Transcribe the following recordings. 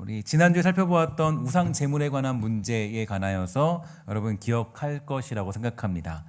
우리 지난주에 살펴보았던 우상 제물에 관한 문제에 관하여서 여러분 기억할 것이라고 생각합니다.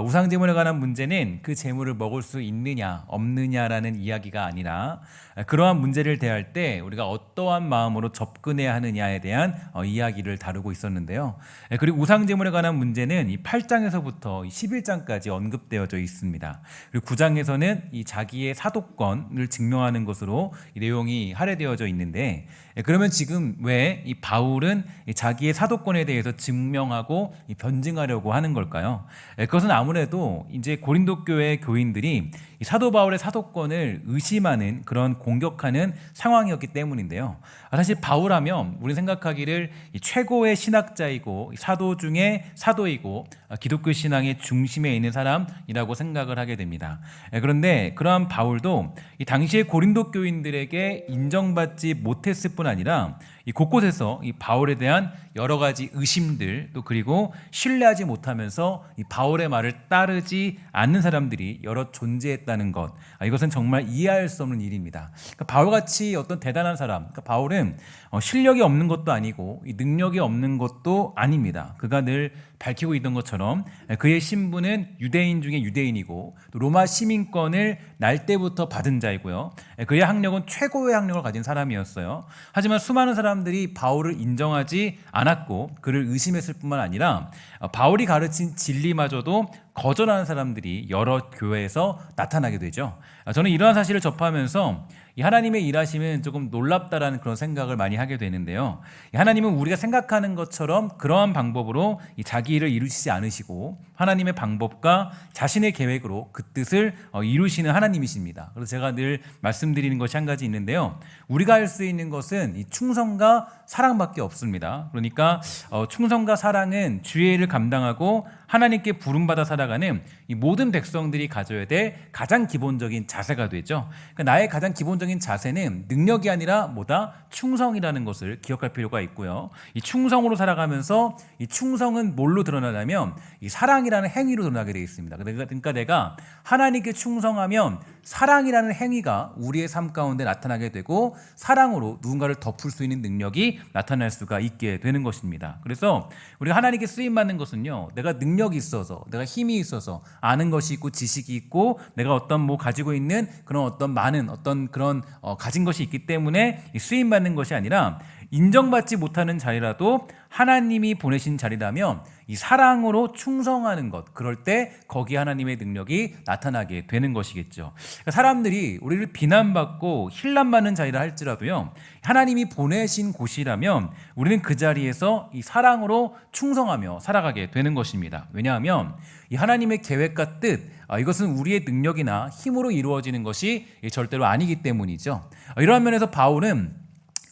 우상 제물에 관한 문제는 그 제물을 먹을 수 있느냐 없느냐라는 이야기가 아니라 그러한 문제를 대할 때 우리가 어떠한 마음으로 접근해야 하느냐에 대한 이야기를 다루고 있었는데요. 그리고 우상 제물에 관한 문제는 이 8장에서부터 11장까지 언급되어져 있습니다. 그리고 9장에서는 이 자기의 사도권을 증명하는 것으로 이 내용이 할애되어져 있는데, 그러면 지금 왜 이 바울은 자기의 사도권에 대해서 증명하고 변증하려고 하는 걸까요? 그것은 아무래도 이제 고린도 교회 교인들이 이 사도 바울의 사도권을 의심하는 그런 공격하는 상황이었기 때문인데요. 사실 바울하면 우리 생각하기를 최고의 신학자이고 사도 중에 사도이고 기독교 신앙의 중심에 있는 사람이라고 생각을 하게 됩니다. 그런데 그러한 바울도 이 당시의 고린도 교인들에게 인정받지 못했을 뿐 아니라 이 곳곳에서 이 바울에 대한 여러 가지 의심들, 또 그리고 신뢰하지 못하면서 이 바울의 말을 따르지 않는 사람들이 여러 존재했다는 것, 이것은 정말 이해할 수 없는 일입니다. 그러니까 바울같이 어떤 대단한 사람, 그러니까 바울은 실력이 없는 것도 아니고 능력이 없는 것도 아닙니다. 그가 늘 밝히고 있던 것처럼 그의 신분은 유대인 중에 유대인이고 또 로마 시민권을 날 때부터 받은 자이고요. 그의 학력은 최고의 학력을 가진 사람이었어요. 하지만 수많은 사람들이 바울을 인정하지 않았고 그를 의심했을 뿐만 아니라 바울이 가르친 진리마저도 거절하는 사람들이 여러 교회에서 나타나게 되죠. 저는 이러한 사실을 접하면서 이 하나님의 일하심은 조금 놀랍다라는 그런 생각을 많이 하게 되는데요. 하나님은 우리가 생각하는 것처럼 그러한 방법으로 자기 일을 이루시지 않으시고 하나님의 방법과 자신의 계획으로 그 뜻을 이루시는 하나님이십니다. 그래서 제가 늘 말씀드리는 것이 한 가지 있는데요. 우리가 할 수 있는 것은 이 충성과 사랑밖에 없습니다. 그러니까 충성과 사랑은 주의 일을 감당하고 하나님께 부름받아 살아가는 이 모든 백성들이 가져야 될 가장 기본적인 자세가 되죠. 그러니까 나의 가장 기본적인 자세는 능력이 아니라 뭐다? 충성이라는 것을 기억할 필요가 있고요. 이 충성으로 살아가면서 이 충성은 뭘로 드러나냐면 이 사랑이라는 행위로 드러나게 되어 있습니다. 그러니까 내가 하나님께 충성하면 사랑이라는 행위가 우리의 삶 가운데 나타나게 되고 사랑으로 누군가를 덮을 수 있는 능력이 나타날 수가 있게 되는 것입니다. 그래서 우리가 하나님께 쓰임받는 것은요, 내가 능력이 있어서, 내가 힘이 있어서, 아는 것이 있고 지식이 있고 내가 어떤 가지고 있는 그런 어떤 많은 어떤 그런 가진 것이 있기 때문에 쓰임받는 것이 아니라 인정받지 못하는 자리라도 하나님이 보내신 자리라면 이 사랑으로 충성하는 것, 그럴 때 거기에 하나님의 능력이 나타나게 되는 것이겠죠. 그러니까 사람들이 우리를 비난받고 힐난받는 자리라 할지라도요, 하나님이 보내신 곳이라면 우리는 그 자리에서 이 사랑으로 충성하며 살아가게 되는 것입니다. 왜냐하면 이 하나님의 계획과 뜻, 이것은 우리의 능력이나 힘으로 이루어지는 것이 절대로 아니기 때문이죠. 이러한 면에서 바울은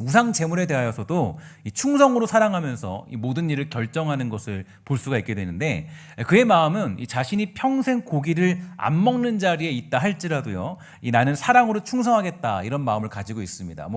우상 제물에 대하여서도 이 충성으로 사랑하면서 이 모든 일을 결정하는 것을 볼 수가 있게 되는데, 그의 마음은 이 자신이 평생 고기를 안 먹는 자리에 있다 할지라도요, 이 나는 사랑으로 충성하겠다 이런 마음을 가지고 있습니다.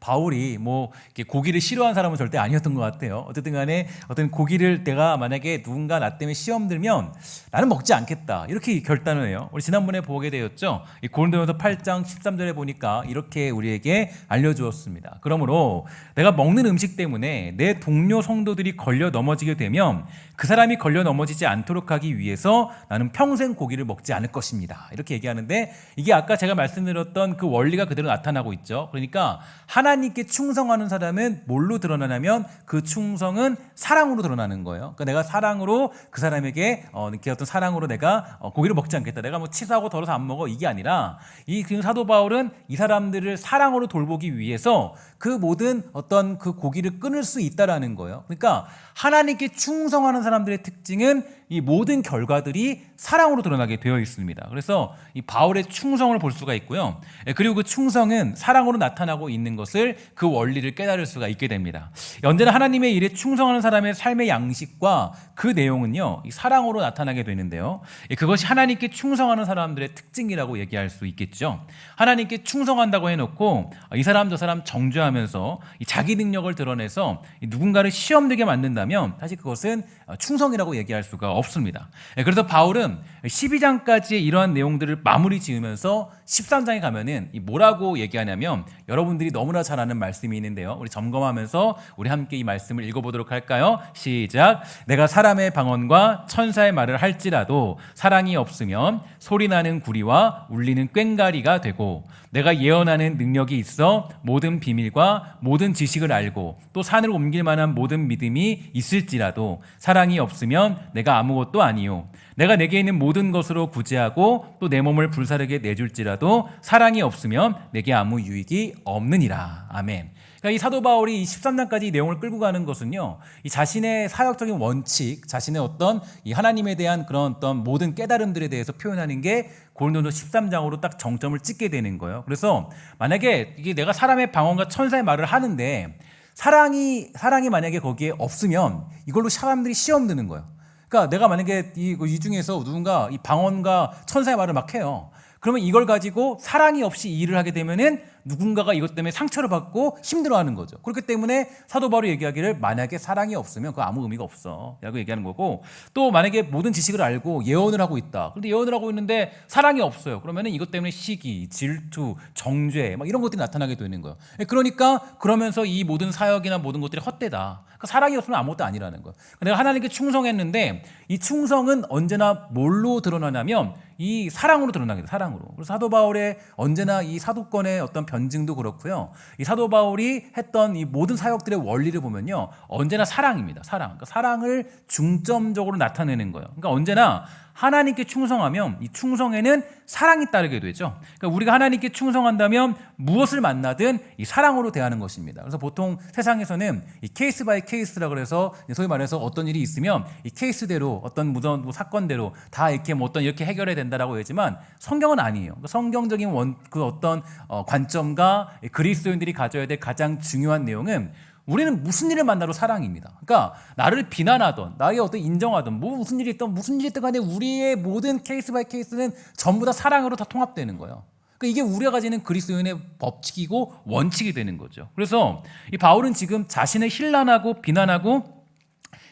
바울이 이렇게 고기를 싫어하는 사람은 절대 아니었던 것 같아요. 어쨌든 간에 어떤 고기를 내가 만약에 누군가 나 때문에 시험 들면 나는 먹지 않겠다 이렇게 결단을 해요. 우리 지난번에 보게 되었죠. 이 고린도전서 8장 13절에 보니까 이렇게 우리에게 알려주었습니다. 그러므로 내가 먹는 음식 때문에 내 동료 성도들이 걸려 넘어지게 되면 그 사람이 걸려 넘어지지 않도록 하기 위해서 나는 평생 고기를 먹지 않을 것입니다. 이렇게 얘기하는데, 이게 아까 제가 말씀드렸던 그 원리가 그대로 나타나고 있죠. 그러니까 하나님께 충성하는 사람은 뭘로 드러나냐면 그 충성은 사랑으로 드러나는 거예요. 그러니까 내가 사랑으로 그 사람에게 이렇게 어떤 사랑으로 내가 고기를 먹지 않겠다, 내가 치사하고 더러서 안 먹어, 이게 아니라 이 사도 바울은 이 사람들을 사랑으로 돌보기 위해서 그 모든 어떤 그 고기를 끊을 수 있다라는 거예요. 그러니까 하나님께 충성하는 사람들의 특징은 이 모든 결과들이 사랑으로 드러나게 되어 있습니다. 그래서 이 바울의 충성을 볼 수가 있고요. 그리고 그 충성은 사랑으로 나타나고 있는 것을, 그 원리를 깨달을 수가 있게 됩니다. 언제나 하나님의 일에 충성하는 사람의 삶의 양식과 그 내용은요, 이 사랑으로 나타나게 되는데요. 그것이 하나님께 충성하는 사람들의 특징이라고 얘기할 수 있겠죠. 하나님께 충성한다고 해놓고 이 사람 저 사람 정죄하면서 자기 능력을 드러내서 누군가를 시험 들게 만든다면 사실 그것은 충성이라고 얘기할 수가 없습니다. 그래서 바울은 12장까지의 이러한 내용들을 마무리 지으면서 13장에 가면은 뭐라고 얘기하냐면 여러분들이 너무나 잘 아는 말씀이 있는데요. 우리 점검하면서 우리 함께 이 말씀을 읽어보도록 할까요? 시작. 내가 사람의 방언과 천사의 말을 할지라도 사랑이 없으면 소리나는 구리와 울리는 꽹과리가 되고 내가 예언하는 능력이 있어 모든 비밀과 모든 지식을 알고 또 산을 옮길 만한 모든 믿음이 있을지라도 사랑이 없으면 내가 아무것도 아니요 내가 내게 있는 모든 것으로 구제하고 또 내 몸을 불사르게 내줄지라도 사랑이 없으면 내게 아무 유익이 없느니라. 아멘. 그러니까 이 사도 바울이 이 13장까지 이 내용을 끌고 가는 것은요, 이 자신의 사역적인 원칙, 자신의 어떤 이 하나님에 대한 그런 어떤 모든 깨달음들에 대해서 표현하는 게 고린도서 13장으로 딱 정점을 찍게 되는 거예요. 그래서 만약에 이게 내가 사람의 방언과 천사의 말을 하는데 사랑이 만약에 거기에 없으면 이걸로 사람들이 시험 드는 거예요. 그러니까 내가 만약에 이 중에서 누군가 이 방언과 천사의 말을 막 해요. 그러면 이걸 가지고 사랑이 없이 이 일을 하게 되면은 누군가가 이것 때문에 상처를 받고 힘들어하는 거죠. 그렇기 때문에 사도 바울이 얘기하기를 만약에 사랑이 없으면 그거 아무 의미가 없어 라고 얘기하는 거고, 또 만약에 모든 지식을 알고 예언을 하고 있다. 그런데 예언을 하고 있는데 사랑이 없어요. 그러면은 이것 때문에 시기, 질투, 정죄 막 이런 것들이 나타나게 되는 거예요. 그러니까 그러면서 이 모든 사역이나 모든 것들이 헛되다. 그러니까 사랑이 없으면 아무것도 아니라는 거예요. 내가 하나님께 충성했는데 이 충성은 언제나 뭘로 드러나냐면 이 사랑으로 드러나게 돼요. 사랑으로. 그래서 사도 바울의 언제나 이 사도권의 어떤 변증도 그렇고요. 이 사도 바울이 했던 이 모든 사역들의 원리를 보면요, 언제나 사랑입니다. 사랑. 그러니까 사랑을 중점적으로 나타내는 거예요. 그러니까 언제나 하나님께 충성하면 이 충성에는 사랑이 따르게 되죠. 그러니까 우리가 하나님께 충성한다면 무엇을 만나든 이 사랑으로 대하는 것입니다. 그래서 보통 세상에서는 이 케이스 바이 케이스라 그래서 소위 말해서 어떤 일이 있으면 이 케이스대로 어떤 무슨 사건대로 다 이렇게 어떤 이렇게 해결해야 된다라고 하지만 성경은 아니에요. 그러니까 성경적인 그 어떤 관점과 그리스도인들이 가져야 될 가장 중요한 내용은 우리는 무슨 일을 만나도 사랑입니다. 그러니까 나를 비난하던, 나의 어떤 인정하던, 무슨 일이 있든 간에 우리의 모든 케이스 바이 케이스는 전부 다 사랑으로 다 통합되는 거예요. 그러니까 이게 우리가 가지는 그리스도인의 법칙이고 원칙이 되는 거죠. 그래서 이 바울은 지금 자신을 힐난하고 비난하고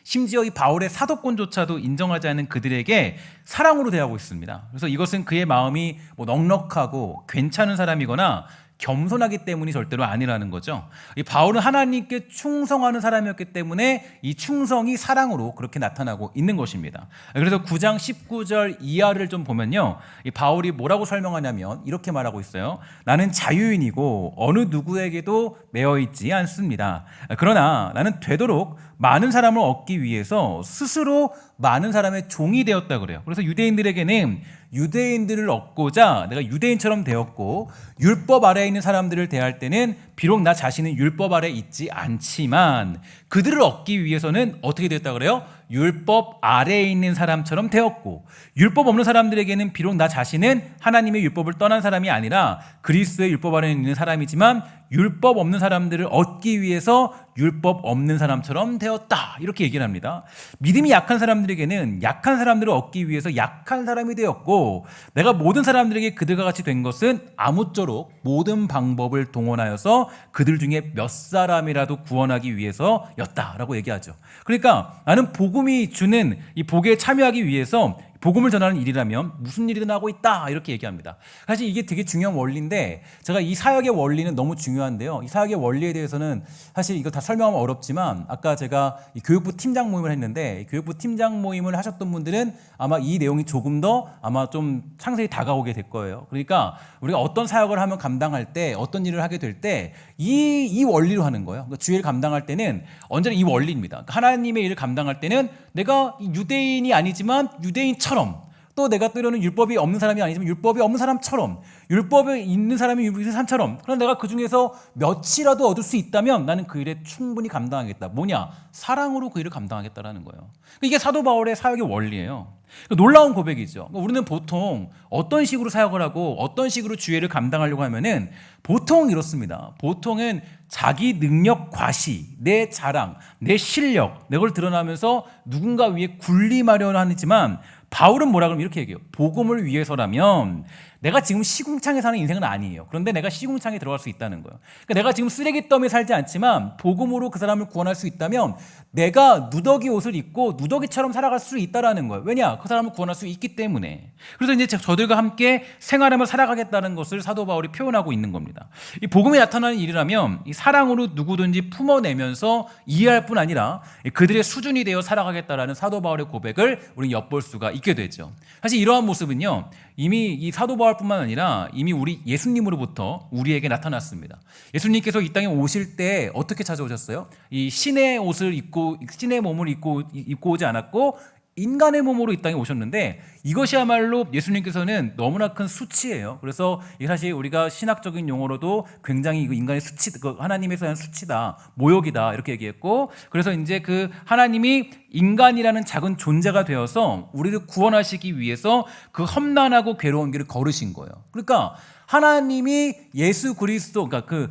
심지어 이 바울의 사도권조차도 인정하지 않는 그들에게 사랑으로 대하고 있습니다. 그래서 이것은 그의 마음이 넉넉하고 괜찮은 사람이거나 겸손하기 때문이 절대로 아니라는 거죠. 이 바울은 하나님께 충성하는 사람이었기 때문에 이 충성이 사랑으로 그렇게 나타나고 있는 것입니다. 그래서 9장 19절 이하를 좀 보면요, 이 바울이 뭐라고 설명하냐면 이렇게 말하고 있어요. 나는 자유인이고 어느 누구에게도 매어 있지 않습니다. 그러나 나는 되도록 많은 사람을 얻기 위해서 스스로 많은 사람의 종이 되었다 그래요. 그래서 유대인들에게는 유대인들을 얻고자 내가 유대인처럼 되었고, 율법 아래에 있는 사람들을 대할 때는 비록 나 자신은 율법 아래에 있지 않지만 그들을 얻기 위해서는 어떻게 되었다 그래요? 율법 아래에 있는 사람처럼 되었고, 율법 없는 사람들에게는 비록 나 자신은 하나님의 율법을 떠난 사람이 아니라 그리스도의 율법 아래에 있는 사람이지만 율법 없는 사람들을 얻기 위해서 율법 없는 사람처럼 되었다, 이렇게 얘기를 합니다. 믿음이 약한 사람들에게는 약한 사람들을 얻기 위해서 약한 사람이 되었고, 내가 모든 사람들에게 그들과 같이 된 것은 아무쪼록 모든 방법을 동원하여서 그들 중에 몇 사람이라도 구원하기 위해서였다라고 얘기하죠. 그러니까 나는 복음이 주는 이 복에 참여하기 위해서 복음을 전하는 일이라면 무슨 일이든 하고 있다, 이렇게 얘기합니다. 사실 이게 되게 중요한 원리인데, 제가 이 사역의 원리는 너무 중요한데요, 이 사역의 원리에 대해서는 사실 이거 다 설명하면 어렵지만 아까 제가 이 교육부 팀장 모임을 했는데, 이 교육부 팀장 모임을 하셨던 분들은 아마 이 내용이 조금 더 아마 좀 상세히 다가오게 될 거예요. 그러니까 우리가 어떤 사역을 하면 감당할 때, 어떤 일을 하게 될 때 이 원리로 하는 거예요. 그러니까 주일을 감당할 때는 언제나 이 원리입니다. 그러니까 하나님의 일을 감당할 때는 내가 유대인이 아니지만 유대인처럼, 또 내가 때로는 율법이 없는 사람이 아니지만 율법이 없는 사람처럼, 율법이 있는 사람이 율법이 있는 사람처럼, 그럼 내가 그 중에서 몇이라도 얻을 수 있다면 나는 그 일에 충분히 감당하겠다. 뭐냐? 사랑으로 그 일을 감당하겠다라는 거예요. 이게 사도 바울의 사역의 원리예요. 놀라운 고백이죠. 우리는 보통 어떤 식으로 사역을 하고 어떤 식으로 주의를 감당하려고 하면은 보통 이렇습니다. 보통은 자기 능력 과시, 내 자랑, 내 실력, 내 걸 드러나면서 누군가 위에 군림하려는 하지만 바울은 뭐라 그러면 이렇게 얘기해요. 복음을 위해서라면 내가 지금 시궁창에 사는 인생은 아니에요. 그런데 내가 시궁창에 들어갈 수 있다는 거예요. 그러니까 내가 지금 쓰레기 더미에 살지 않지만 복음으로 그 사람을 구원할 수 있다면 내가 누더기 옷을 입고 누더기처럼 살아갈 수 있다라는 거예요. 왜냐? 그 사람을 구원할 수 있기 때문에. 그래서 이제 저들과 함께 생활하며 살아가겠다는 것을 사도 바울이 표현하고 있는 겁니다. 이 복음에 나타나는 일이라면 이 사랑으로 누구든지 품어내면서 이해할 뿐 아니라 그들의 수준이 되어 살아가겠다라는 사도 바울의 고백을 우리는 엿볼 수가 있게 되죠. 사실 이러한 모습은요, 이미 이 사도 바울뿐만 아니라 이미 우리 예수님으로부터 우리에게 나타났습니다. 예수님께서 이 땅에 오실 때 어떻게 찾아오셨어요? 이 신의 옷을 입고 신의 몸을 입고 오지 않았고 인간의 몸으로 이 땅에 오셨는데 이것이야말로 예수님께서는 너무나 큰 수치예요. 그래서 사실 우리가 신학적인 용어로도 굉장히 인간의 수치, 하나님에서 대한 수치다, 모욕이다 이렇게 얘기했고, 그래서 이제 그 하나님이 인간이라는 작은 존재가 되어서 우리를 구원하시기 위해서 그 험난하고 괴로운 길을 걸으신 거예요. 그러니까 하나님이 예수 그리스도가 곧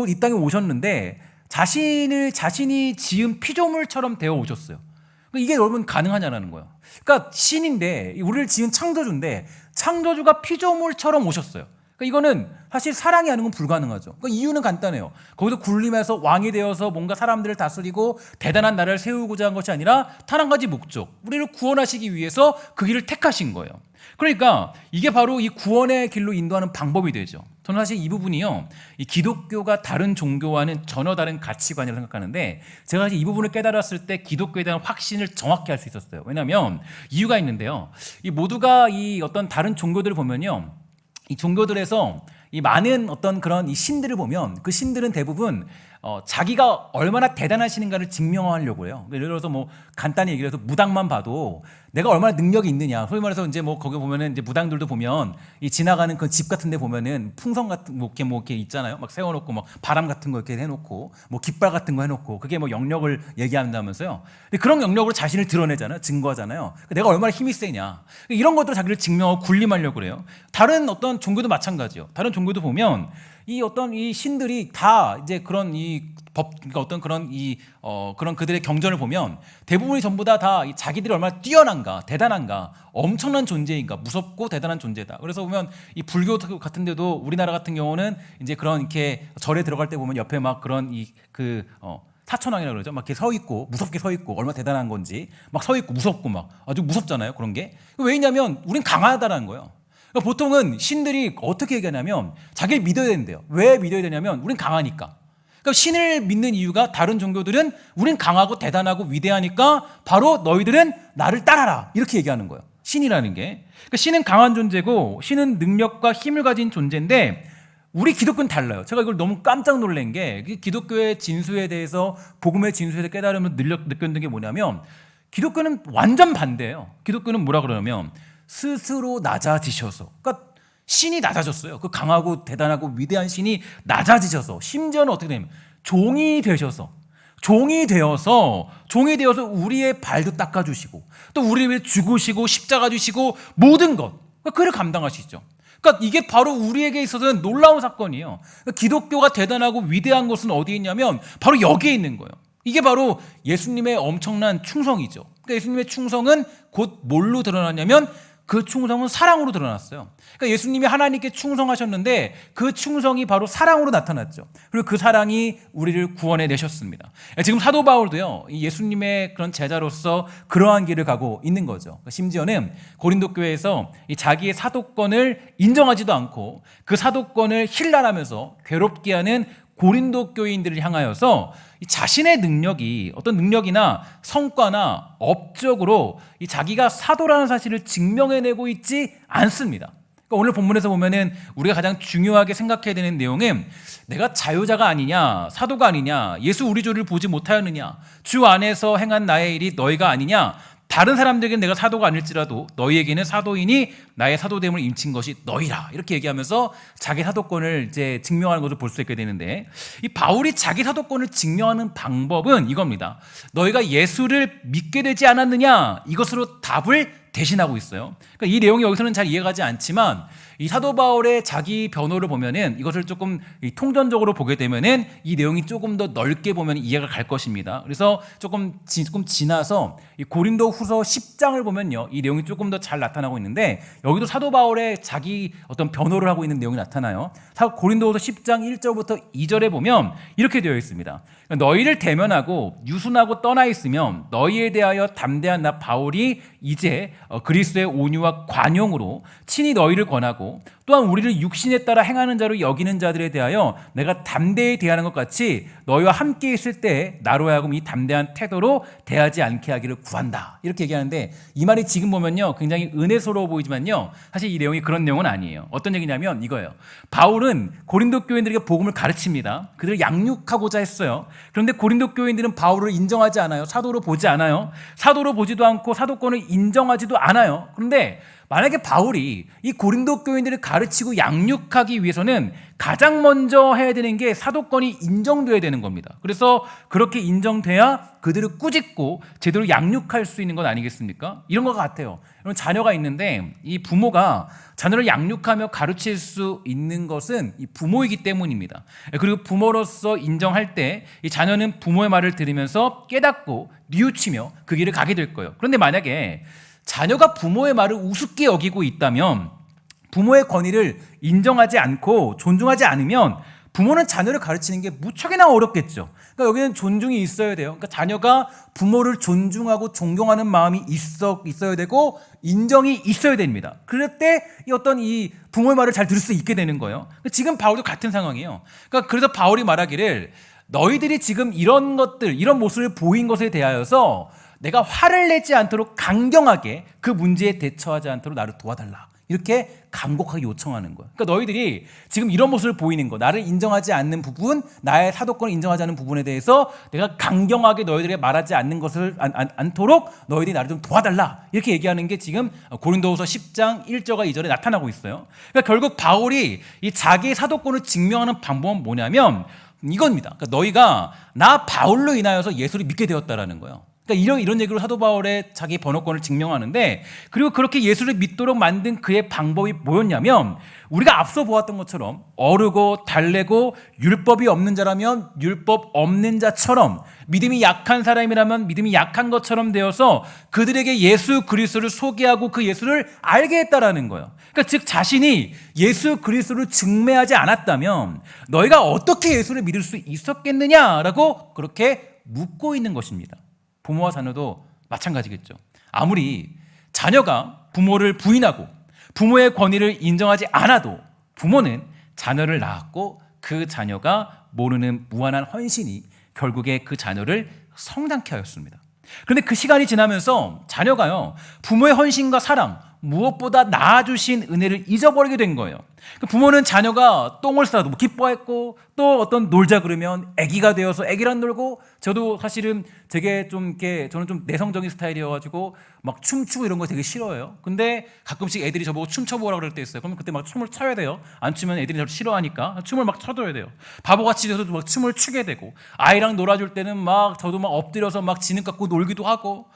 이 땅에 오셨는데 자신이 지은 피조물처럼 되어 오셨어요. 이게 여러분 가능하냐는 거예요. 그러니까 신인데 우리를 지은 창조주인데 창조주가 피조물처럼 오셨어요. 그러니까 이거는 사실 사랑이 아닌 건 불가능하죠. 그러니까 이유는 간단해요. 거기서 군림해서 왕이 되어서 뭔가 사람들을 다스리고 대단한 나라를 세우고자 한 것이 아니라 단 한 가지 목적, 우리를 구원하시기 위해서 그 길을 택하신 거예요. 그러니까 이게 바로 이 구원의 길로 인도하는 방법이 되죠. 저는 사실 이 부분이요, 이 기독교가 다른 종교와는 전혀 다른 가치관이라고 생각하는데, 제가 사실 이 부분을 깨달았을 때 기독교에 대한 확신을 정확히 할 수 있었어요. 왜냐하면 이유가 있는데요, 이 모두가 이 어떤 다른 종교들을 보면요, 이 종교들에서 이 많은 어떤 그런 이 신들을 보면 그 신들은 대부분 자기가 얼마나 대단하신가를 증명하려고 해요. 예를 들어서 뭐 간단히 얘기를 해서 무당만 봐도 내가 얼마나 능력이 있느냐. 소위 말해서 이제 뭐 거기 보면은 이제 무당들도 보면 이 지나가는 그 집 같은 데 보면은 풍선 같은 뭐 이렇게 있잖아요. 막 세워놓고 막 바람 같은 거 이렇게 해놓고 뭐 깃발 같은 거 해놓고 그게 뭐 영역을 얘기한다면서요. 근데 그런 영역으로 자신을 드러내잖아요. 증거하잖아요. 내가 얼마나 힘이 세냐. 이런 것도 자기를 증명하고 군림하려고 그래요. 다른 어떤 종교도 마찬가지요. 다른 종교도 보면 이 어떤 이 신들이 다 이제 그런 이 그러니까 어떤 그런 그런 그들의 경전을 보면 대부분이 전부 다 자기들이 얼마나 뛰어난가, 대단한가, 엄청난 존재인가, 무섭고 대단한 존재다. 그래서 보면 이 불교 같은 데도 우리나라 같은 경우는 이제 그런 이렇게 절에 들어갈 때 보면 옆에 막 그런 사천왕이라고 그러죠. 막 이렇게 서 있고 무섭게 서 있고 얼마나 대단한 건지 막 서 있고 무섭고 막 아주 무섭잖아요. 그런 게. 왜냐면 우린 강하다라는 거예요. 그러니까 보통은 신들이 어떻게 얘기하냐면 자기를 믿어야 된대요. 왜 믿어야 되냐면 우린 강하니까. 그러니까 신을 믿는 이유가 다른 종교들은 우린 강하고 대단하고 위대하니까 바로 너희들은 나를 따라라 이렇게 얘기하는 거예요. 신이라는 게. 그러니까 신은 강한 존재고 신은 능력과 힘을 가진 존재인데 우리 기독교는 달라요. 제가 이걸 너무 깜짝 놀란 게 기독교의 진수에 대해서 복음의 진수에 대해서 깨달으면 느꼈던 게 뭐냐면 기독교는 완전 반대예요. 기독교는 뭐라 그러냐면 스스로 낮아지셔서, 그러니까 신이 낮아졌어요. 그 강하고 대단하고 위대한 신이 낮아지셔서, 심지어는 어떻게 되냐면 종이 되어서 우리의 발도 닦아주시고 또 우리를 위해 죽으시고 십자가 주시고 모든 것, 그를 감당하시죠. 그러니까 이게 바로 우리에게 있어서는 놀라운 사건이에요. 그러니까 기독교가 대단하고 위대한 것은 어디에 있냐면 바로 여기에 있는 거예요. 이게 바로 예수님의 엄청난 충성이죠. 그러니까 예수님의 충성은 곧 뭘로 드러나냐면 그 충성은 사랑으로 드러났어요. 그러니까 예수님이 하나님께 충성하셨는데 그 충성이 바로 사랑으로 나타났죠. 그리고 그 사랑이 우리를 구원해 내셨습니다. 지금 사도 바울도요, 예수님의 그런 제자로서 그러한 길을 가고 있는 거죠. 심지어는 고린도 교회에서 자기의 사도권을 인정하지도 않고 그 사도권을 힐난하면서 괴롭게 하는 고린도 교인들을 향하여서 자신의 능력이 어떤 능력이나 성과나 업적으로 자기가 사도라는 사실을 증명해내고 있지 않습니다. 그러니까 오늘 본문에서 보면은 우리가 가장 중요하게 생각해야 되는 내용은 내가 자유자가 아니냐, 사도가 아니냐, 예수 우리 주를 보지 못하였느냐, 주 안에서 행한 나의 일이 너희가 아니냐, 다른 사람들에게는 내가 사도가 아닐지라도 너희에게는 사도이니 나의 사도됨을 인친 것이 너희라, 이렇게 얘기하면서 자기 사도권을 이제 증명하는 것을 볼 수 있게 되는데, 이 바울이 자기 사도권을 증명하는 방법은 이겁니다. 너희가 예수를 믿게 되지 않았느냐, 이것으로 답을 대신하고 있어요. 그러니까 이 내용이 여기서는 잘 이해가지 않지만 이 사도 바울의 자기 변호를 보면은 이것을 조금 통전적으로 보게 되면은 이 내용이 조금 더 넓게 보면 이해가 갈 것입니다. 그래서 조금 지나서 이 고린도후서 10장을 보면요, 이 내용이 조금 더 잘 나타나고 있는데 여기도 사도 바울의 자기 어떤 변호를 하고 있는 내용이 나타나요. 고린도후서 10장 1절부터 2절에 보면 이렇게 되어 있습니다. 너희를 대면하고 유순하고 떠나 있으면 너희에 대하여 담대한 나 바울이 이제 그리스도의 온유와 관용으로 친히 너희를 권하고 또한 우리를 육신에 따라 행하는 자로 여기는 자들에 대하여 내가 담대히 대하는 것 같이 너희와 함께 있을 때 나로 하여금 이 담대한 태도로 대하지 않게 하기를 구한다. 이렇게 얘기하는데 이 말이 지금 보면요 굉장히 은혜스러워 보이지만요 사실 이 내용이 그런 내용은 아니에요. 어떤 얘기냐면 이거예요. 바울은 고린도 교인들에게 복음을 가르칩니다. 그들을 양육하고자 했어요. 그런데 고린도 교인들은 바울을 인정하지 않아요. 사도로 보지 않아요. 사도로 보지도 않고 사도권을 인정하지도 않아요. 그런데 만약에 바울이 이 고린도 교인들을 가르치고 양육하기 위해서는 가장 먼저 해야 되는 게 사도권이 인정돼야 되는 겁니다. 그래서 그렇게 인정돼야 그들을 꾸짖고 제대로 양육할 수 있는 건 아니겠습니까? 이런 것 같아요. 여러분 자녀가 있는데 이 부모가 자녀를 양육하며 가르칠 수 있는 것은 이 부모이기 때문입니다. 그리고 부모로서 인정할 때 이 자녀는 부모의 말을 들으면서 깨닫고 뉘우치며 그 길을 가게 될 거예요. 그런데 만약에 자녀가 부모의 말을 우습게 여기고 있다면 부모의 권위를 인정하지 않고 존중하지 않으면 부모는 자녀를 가르치는 게 무척이나 어렵겠죠. 그러니까 여기는 존중이 있어야 돼요. 그러니까 자녀가 부모를 존중하고 존경하는 마음이 있어야 되고 인정이 있어야 됩니다. 그럴 때 이 부모의 말을 잘 들을 수 있게 되는 거예요. 지금 바울도 같은 상황이에요. 그러니까 그래서 바울이 말하기를 너희들이 지금 이런 모습을 보인 것에 대하여서 내가 화를 내지 않도록 강경하게 그 문제에 대처하지 않도록 나를 도와달라. 이렇게 간곡하게 요청하는 거예요. 그러니까 너희들이 지금 이런 모습을 보이는 거, 나를 인정하지 않는 부분, 나의 사도권을 인정하지 않는 부분에 대해서 내가 강경하게 너희들에게 말하지 않는 것을 않도록 너희들이 나를 좀 도와달라. 이렇게 얘기하는 게 지금 고린도후서 10장 1절과 2절에 나타나고 있어요. 그러니까 결국 바울이 이 자기의 사도권을 증명하는 방법은 뭐냐면 이겁니다. 그러니까 너희가 나 바울로 인하여서 예수를 믿게 되었다라는 거예요. 그러니까 이런 얘기로 사도 바울의 자기 번호권을 증명하는데, 그리고 그렇게 예수를 믿도록 만든 그의 방법이 뭐였냐면 우리가 앞서 보았던 것처럼 어르고 달래고 율법이 없는 자라면 율법 없는 자처럼, 믿음이 약한 사람이라면 믿음이 약한 것처럼 되어서 그들에게 예수 그리스도를 소개하고 그 예수를 알게 했다라는 거예요. 그러니까 즉 자신이 예수 그리스도를 증매하지 않았다면 너희가 어떻게 예수를 믿을 수 있었겠느냐라고 그렇게 묻고 있는 것입니다. 부모와 자녀도 마찬가지겠죠. 아무리 자녀가 부모를 부인하고 부모의 권위를 인정하지 않아도 부모는 자녀를 낳았고 그 자녀가 모르는 무한한 헌신이 결국에 그 자녀를 성장케 하였습니다. 그런데 그 시간이 지나면서 자녀가요 부모의 헌신과 사랑, 무엇보다 낳아주신 은혜를 잊어버리게 된 거예요. 부모는 자녀가 똥을 싸도 기뻐했고, 또 어떤 놀자 그러면 아기가 되어서 아기랑 놀고, 저도 사실은 되게 저는 좀 내성적인 스타일이어가지고 막 춤추고 이런 거 되게 싫어해요. 근데 가끔씩 애들이 저보고 춤춰보라고 그럴 때 있어요. 그러면 그때 막 춤을 춰야 돼요. 안 추면 애들이 저를 싫어하니까 춤을 막 춰줘야 돼요. 바보같이 돼서 막 춤을 추게 되고, 아이랑 놀아줄 때는 막 저도 막 엎드려서 막 지능 갖고 놀기도 하고,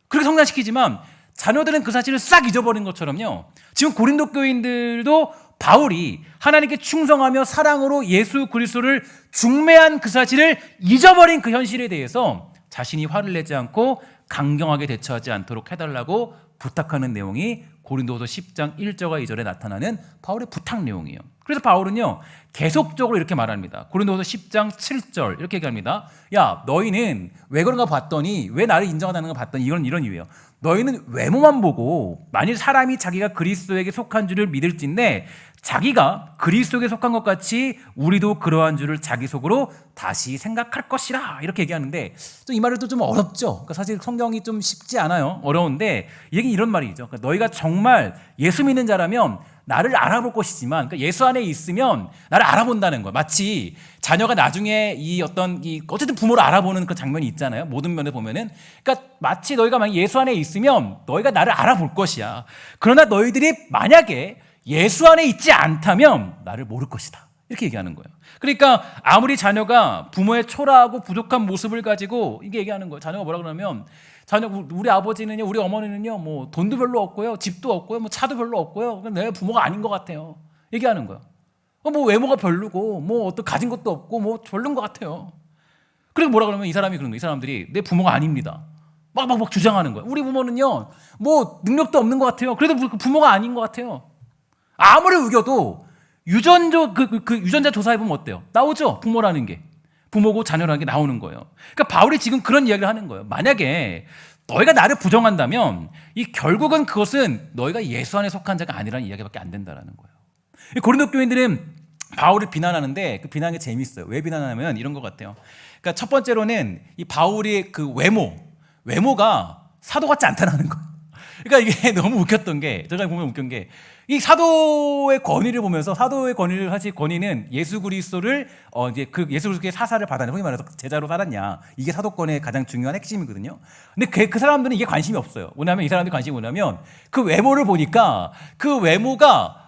그렇게 성장시키지만 자녀들은 그 사실을 싹 잊어버린 것처럼요. 지금 고린도 교인들도 바울이 하나님께 충성하며 사랑으로 예수 그리스도를 중매한 그 사실을 잊어버린 그 현실에 대해서 자신이 화를 내지 않고 강경하게 대처하지 않도록 해달라고 부탁하는 내용이 고린도후서 10장 1절과 2절에 나타나는 바울의 부탁 내용이에요. 그래서 바울은요 계속적으로 이렇게 말합니다. 고린도후서 10장 7절 이렇게 얘기합니다. 야 너희는 왜 그런가 봤더니, 왜 나를 인정하다는 걸 봤더니 이런 이유예요. 너희는 외모만 보고 만일 사람이 자기가 그리스도에게 속한 줄을 믿을진데 자기가 그리스도에게 속한 것 같이 우리도 그러한 줄을 자기 속으로 다시 생각할 것이라, 이렇게 얘기하는데 이 말은 또 좀 어렵죠. 그러니까 사실 성경이 좀 쉽지 않아요. 어려운데 이게 이런 말이죠. 그러니까 너희가 정말 예수 믿는 자라면 나를 알아볼 것이지만, 그러니까 예수 안에 있으면 나를 알아본다는 거야. 마치 자녀가 나중에 어쨌든 부모를 알아보는 그 장면이 있잖아요. 모든 면에 보면은. 그러니까 마치 너희가 만약 예수 안에 있으면 너희가 나를 알아볼 것이야. 그러나 너희들이 만약에 예수 안에 있지 않다면 나를 모를 것이다. 이렇게 얘기하는 거예요. 그러니까 아무리 자녀가 부모의 초라하고 부족한 모습을 가지고 이게 얘기하는 거예요. 자녀가 뭐라 그러면 자녀 우리 아버지는요, 우리 어머니는요, 뭐 돈도 별로 없고요, 집도 없고요, 뭐 차도 별로 없고요. 내 부모가 아닌 것 같아요. 얘기하는 거예요. 뭐 외모가 별로고, 뭐 어떤 가진 것도 없고, 뭐 별론 것 같아요. 그리고 뭐라 그러면 이 사람이 그런 거예요. 이 사람들이 내 부모가 아닙니다. 막 주장하는 거예요. 우리 부모는요, 뭐 능력도 없는 것 같아요. 그래도 부모가 아닌 것 같아요. 아무리 우겨도 유전자 조사해 보면 어때요? 나오죠? 부모라는 게. 부모고 자녀라는 게 나오는 거예요. 그러니까 바울이 지금 그런 이야기를 하는 거예요. 만약에 너희가 나를 부정한다면 이 결국은 그것은 너희가 예수 안에 속한 자가 아니라는 이야기밖에 안 된다라는 거예요. 고린도 교인들은 바울을 비난하는데 그 비난이 재밌어요. 왜 비난하냐면 이런 것 같아요. 그러니까 첫 번째로는 이 바울의 그 외모가 사도 같지 않다는 거예요. 그러니까 이게 너무 웃겼던 게, 제가 보면 웃긴 게, 이 사도의 권위를 보면서, 사도의 권위를 사실 권위는 예수 그리스도를 이제 그 예수 그리스도의 사사를 받았냐, 흔히 말해서 제자로 살았냐, 이게 사도권의 가장 중요한 핵심이거든요. 근데 그 사람들은 이게 관심이 없어요. 뭐냐면 이 사람들이 관심이 뭐냐면 그 외모를 보니까 그 외모가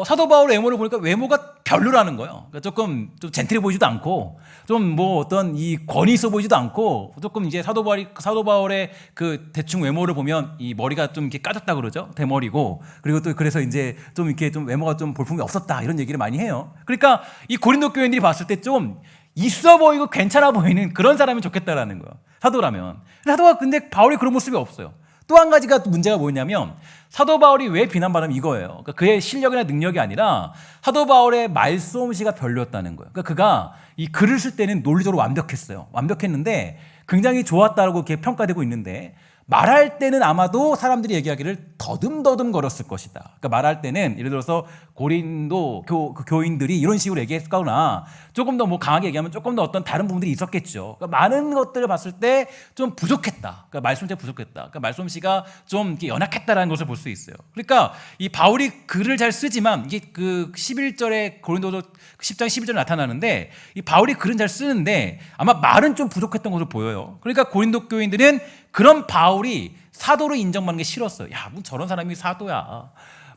사도 바울의 외모를 보니까 외모가 별로라는 거예요. 그러니까 조금 좀 젠틀해 보이지도 않고, 좀 뭐 어떤 이 권위 있어 보이지도 않고, 조금 이제 사도 바울의 그 대충 외모를 보면 이 머리가 좀 이렇게 까졌다 그러죠. 대머리고, 그리고 또 그래서 이제 좀 이렇게 좀 외모가 좀 볼품이 없었다 이런 얘기를 많이 해요. 그러니까 이 고린도 교인들이 봤을 때 좀 있어 보이고 괜찮아 보이는 그런 사람이 좋겠다라는 거예요. 사도라면. 사도가 근데 바울이 그런 모습이 없어요. 또 한 가지가 문제가 뭐냐면 사도 바울이 왜 비난받으면 이거예요. 그러니까 그의 실력이나 능력이 아니라 사도 바울의 말솜씨가 별로였다는 거예요. 그러니까 그가 이 글을 쓸 때는 논리적으로 완벽했어요. 완벽했는데 굉장히 좋았다고 이렇게 평가되고 있는데 말할 때는 아마도 사람들이 얘기하기를 더듬더듬 거렸을 것이다. 그러니까 말할 때는 예를 들어서 고린도 교인들이 이런 식으로 얘기했거나 조금 더 뭐 강하게 얘기하면 조금 더 어떤 다른 부분들이 있었겠죠. 그러니까 많은 것들을 봤을 때 좀 부족했다. 그러니까 말솜씨가 부족했다. 그러니까 말솜씨가 좀 이렇게 연약했다라는 것을 볼 수 있어요. 그러니까 이 바울이 글을 잘 쓰지만 이게 그 11절에 고린도서 10장 11절에 나타나는데 이 바울이 글은 잘 쓰는데 아마 말은 좀 부족했던 것으로 보여요. 그러니까 고린도 교인들은 그런 바울이 사도로 인정받는 게 싫었어요. 야, 무슨 저런 사람이 사도야.